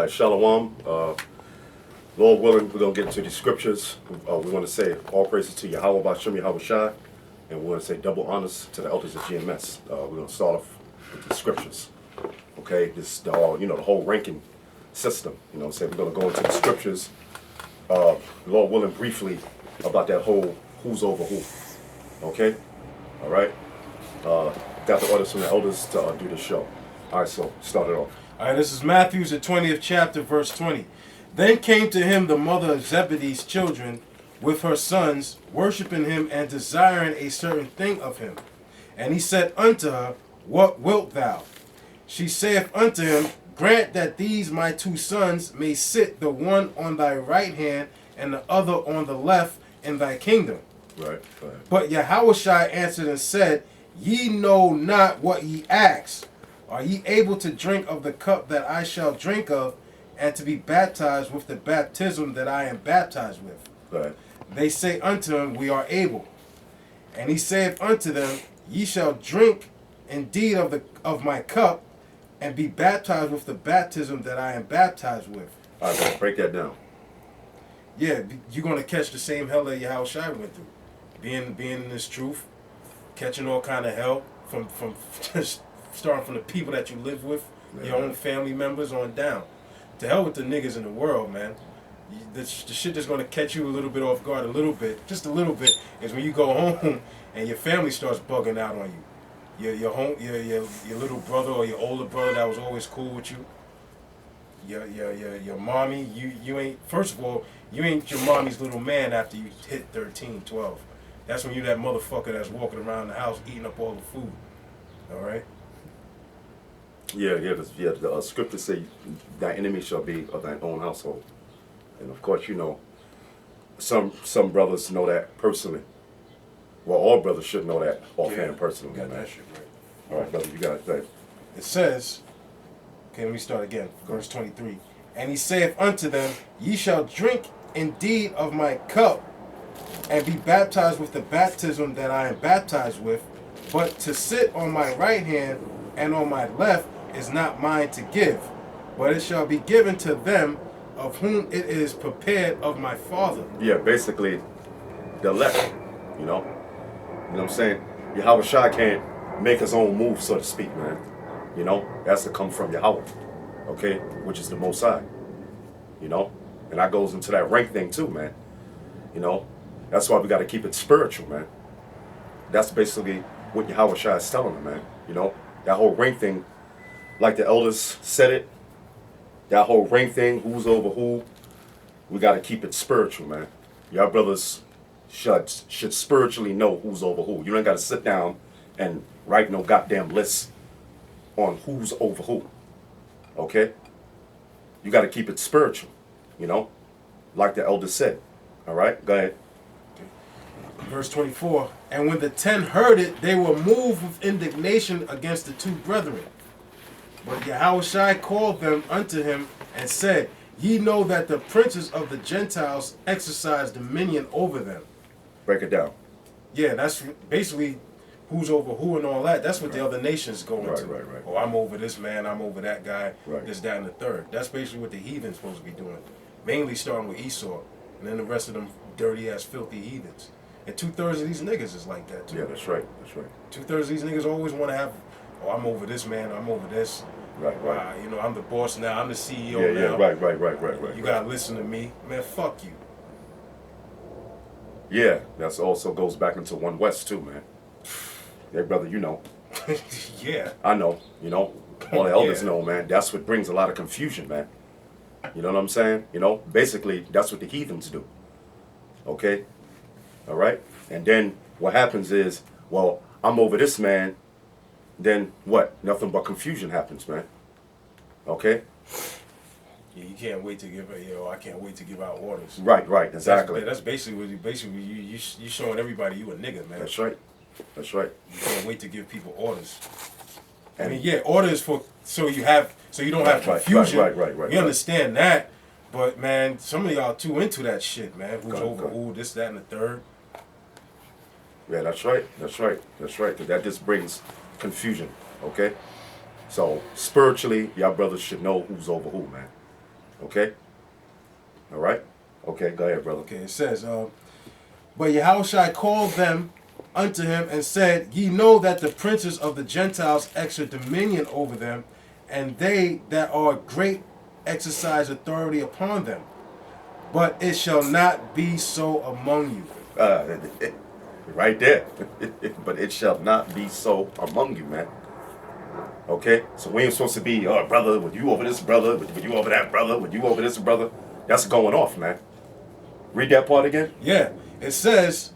Shalom. Lord willing, we're going to get into the scriptures. We want to say all praises to Yahweh Bashem Yahweh Shai, and we want to say double honors to the elders of GMS. We're going to start off with the scriptures. Okay, this the whole ranking system. You know what I'm saying? We're going to go into the scriptures. Lord willing, briefly about that whole who's over who. Okay? All right? Got the orders from the elders to do the show. All right, so start it off. All right, this is Matthew's, the 20th chapter, verse 20. Then came to him the mother of Zebedee's children with her sons, worshiping him and desiring a certain thing of him. And he said unto her, What wilt thou? She saith unto him, Grant that these my two sons may sit the one on thy right hand and the other on the left in thy kingdom. Right. But Yahushua answered and said, Ye know not what ye ask. Are ye able to drink of the cup that I shall drink of, and to be baptized with the baptism that I am baptized with? Right. They say unto him, We are able. And he saith unto them, Ye shall drink indeed of my cup, and be baptized with the baptism that I am baptized with. All right, break that down. Yeah, you're going to catch the same hell that Yahushua went through. Being in this truth, catching all kind of hell from just starting from the people that you live with, your own family members on down. To hell with the niggas in the world, man. The shit that's going to catch you a little bit off guard, just a little bit, is when you go home and your family starts bugging out on you. Your little brother or your older brother that was always cool with you. Your mommy, you ain't, first of all, you ain't your mommy's little man after you hit 13, 12. That's when you that motherfucker that's walking around the house eating up all the food. All right? The scriptures say thy enemy shall be of thine own household. And of course, some brothers know that personally. Well, all brothers should know that offhand personally. Got that shit right. All right, brother, you got it right. It says, okay, let me start again, verse 23. And he saith unto them, Ye shall drink indeed of my cup, and be baptized with the baptism that I am baptized with, but to sit on my right hand and on my left is not mine to give, but it shall be given to them of whom it is prepared of my Father. Yeah, basically, the left, you know what I'm saying? Yahweh Shai can't make his own move, so to speak, man. You know, it has to come from Yahweh, okay, which is the Most High, and that goes into that rank thing too, man. That's why we got to keep it spiritual, man. That's basically what Yahweh Shai is telling them, man. That whole rank thing, like the elders said it, that whole rank thing, who's over who, we got to keep it spiritual, man. Y'all brothers should spiritually know who's over who. You ain't got to sit down and write no goddamn list on who's over who, okay? You got to keep it spiritual, like the elders said. All right, go ahead. Verse 24, and when the 10 heard it, they were moved with indignation against the two brethren. But Yahushua called them unto him and said, Ye know that the princes of the Gentiles exercise dominion over them. Break it down. Yeah, that's basically who's over who and all that. That's what the other nations go into. Right. Oh, I'm over this man, I'm over that guy, right. This, that, and the third. That's basically what the heathen's supposed to be doing. Mainly starting with Esau, and then the rest of them dirty-ass, filthy heathens. And 2/3 of these niggas is like that, too. Yeah, that's right. 2/3 of these niggas always want to have, I'm over this man, I'm over this. Right. I'm the boss now, I'm the CEO now. Right. You gotta listen to me. Man, fuck you. Yeah, that also goes back into One West, too, man. Yeah, brother, Yeah. I know, all the elders know, man. That's what brings a lot of confusion, man. You know what I'm saying? Basically, that's what the heathens do. Okay? All right? And then what happens is, well, I'm over this man. Then what? Nothing but confusion happens, man. Okay? Yeah, you can't wait to give, I can't wait to give out orders. Right, exactly. That's basically you showing everybody you a nigga, man. That's right. You can't wait to give people orders. Orders so you don't have confusion. Right. We understand that, but man, some of y'all too into that shit, man. Who's over who, this, that, and the third. Yeah, that's right. Because that just brings confusion, okay? So, spiritually, y'all brothers should know who's over who, man. Okay? All right? Okay, go ahead, brother. Okay, it says, but Yahushua called them unto him and said, Ye know that the princes of the Gentiles exert dominion over them, and they that are great exercise authority upon them. But it shall not be so among you. Right there. But it shall not be so among you, man. Okay? So we ain't supposed to be, oh, brother, would you over this brother? Would you over that brother? Would you over this brother? That's going off, man. Read that part again. Yeah, it says,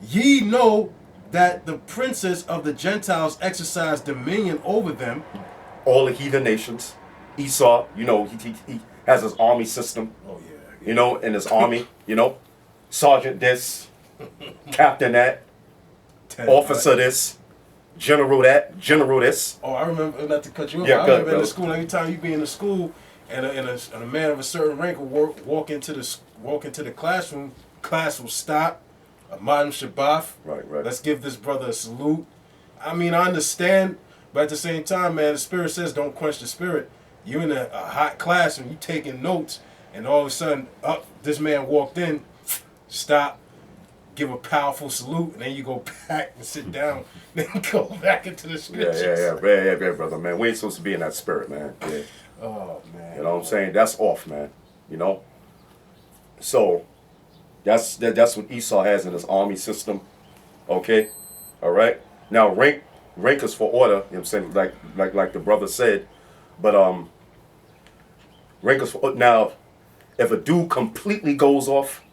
Ye know that the princes of the Gentiles exercise dominion over them. All the heathen nations. Esau, you know, he has his army system. Oh, yeah. You know, in his army, you know. Sergeant this, captain that, officer this, general that, general this. Oh, I remember, not to cut you off, Yeah, I good, remember in the brother. school, every time you be in the school and a man of a certain rank will walk into the classroom, class will stop, Madam Shabbat. Right. Let's give this brother a salute. I mean, I understand, but at the same time, man, the Spirit says don't quench the Spirit. You're in a hot class and you taking notes, and all of a sudden, this man walked in, stop, give a powerful salute, and then you go back and sit down, then go back into the scriptures. Yeah, brother, man. We ain't supposed to be in that spirit, man. Yeah. Oh, man. You know what I'm saying? That's off, man. You know? So, that's what Esau has in his army system. Okay? All right? Now, rank is for order, you know what I'm saying? Like the brother said. But, rank is for, now, if a dude completely goes off,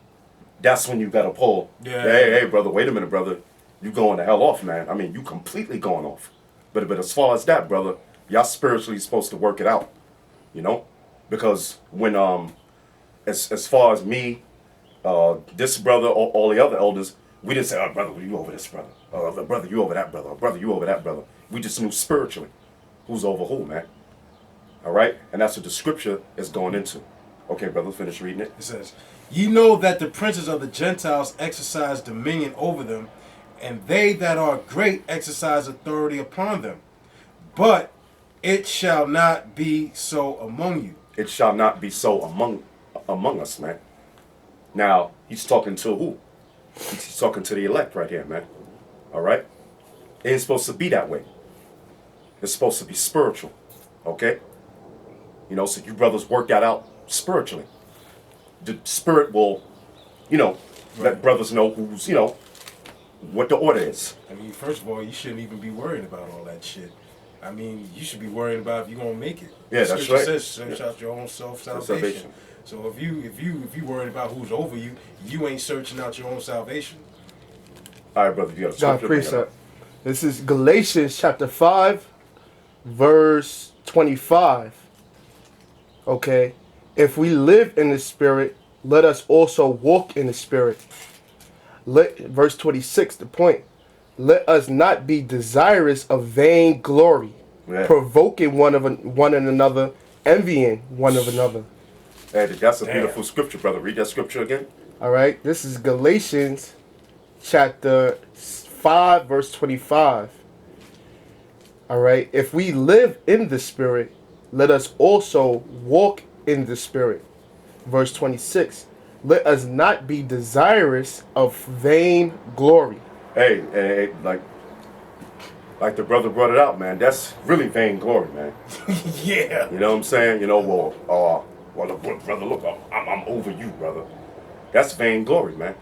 that's when you gotta pull. Yeah. Hey, brother, wait a minute, brother. You going the hell off, man. I mean, you completely going off. But as far as that, brother, y'all spiritually supposed to work it out. You know? Because when as far as me, this brother, all the other elders, we didn't say, oh, brother, you over this brother. Brother, you over that brother. Brother, you over that brother. We just knew spiritually who's over who, man. All right? And that's what the scripture is going into. Okay, brother, finish reading it. It says, Ye know that the princes of the Gentiles exercise dominion over them, and they that are great exercise authority upon them. But it shall not be so among you. It shall not be so among us, man. Now, he's talking to who? He's talking to the elect right here, man. All right? It ain't supposed to be that way. It's supposed to be spiritual. Okay? You know, so you brothers work that out spiritually. The spirit will, you know, let brothers know who's, you know, what the order is. I mean, first of all, you shouldn't even be worried about all that shit. I mean, you should be worrying about if you're gonna make it. Yeah, the that's scripture right. says search out your own salvation. So if you worried about who's over you, you ain't searching out your own salvation. All right, brother, you got a God scripture? precept. This is Galatians chapter 5, verse 25. Okay. If we live in the Spirit, let us also walk in the Spirit. Verse 26, the point. Let us not be desirous of vain glory, provoking one another, envying one of another. Hey, that's a beautiful scripture, brother. Read that scripture again. All right. This is Galatians chapter 5, verse 25. All right. If we live in the Spirit, let us also walk in the Spirit. Verse 26. Let us not be desirous of vain glory. Hey, like the brother brought it out, man. That's really vainglory, man. Yeah. You know what I'm saying? You know, well, look, brother, look, I'm over you, brother. That's vainglory, man.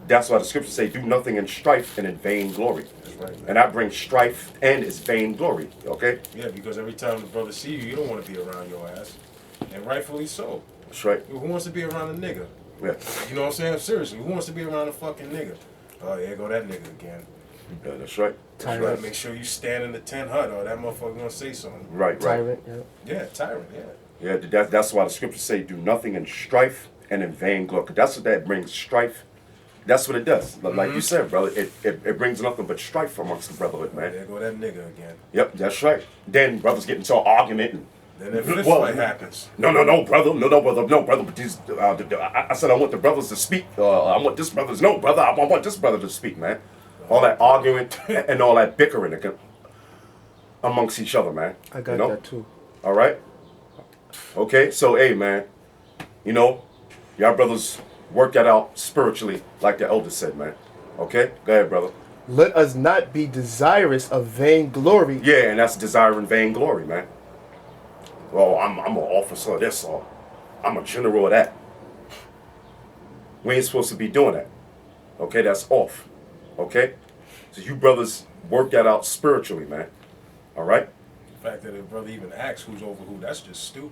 That's why the scriptures say, do nothing in strife and in vainglory. That's right, man. And that brings strife and it's vainglory, okay? Yeah, because every time the brother see you, you don't want to be around your ass. And rightfully so. That's right. Who wants to be around a nigga? Yeah. You know what I'm saying? Seriously, who wants to be around a fucking nigga? Oh, yeah, go that nigga again. Yeah, that's right. That's You gotta right. make sure you stand in the tent hut or that motherfucker gonna say something. Right. Tyrant. Yeah. Yeah, tyrant, yeah. Yeah, that's why the scriptures say, do nothing in strife and in vainglory. 'Cause that's what that brings, strife. That's what it does. Like you said, brother, it brings nothing but strife amongst the brotherhood, man. There go that nigga again. Yep, that's right. Then brothers get into an argument and Then that fist Well, fight happens. no, brother, no, brother. But these, I said I want the brothers to speak. I want this brother. No, brother, I want this brother to speak, man. All that arguing and all that bickering amongst each other, man. I got You know? that too. All right. Okay, so hey man, you know, y'all brothers work that out spiritually, like the elder said, man. Okay, go ahead, brother. Let us not be desirous of vainglory, Yeah, and that's desiring vainglory, man. Well, I'm an officer of this, or I'm a general of that. We ain't supposed to be doing that. Okay, that's off. Okay, so you brothers work that out spiritually, man. All right. The fact that a brother even asks who's over who, that's just stupid.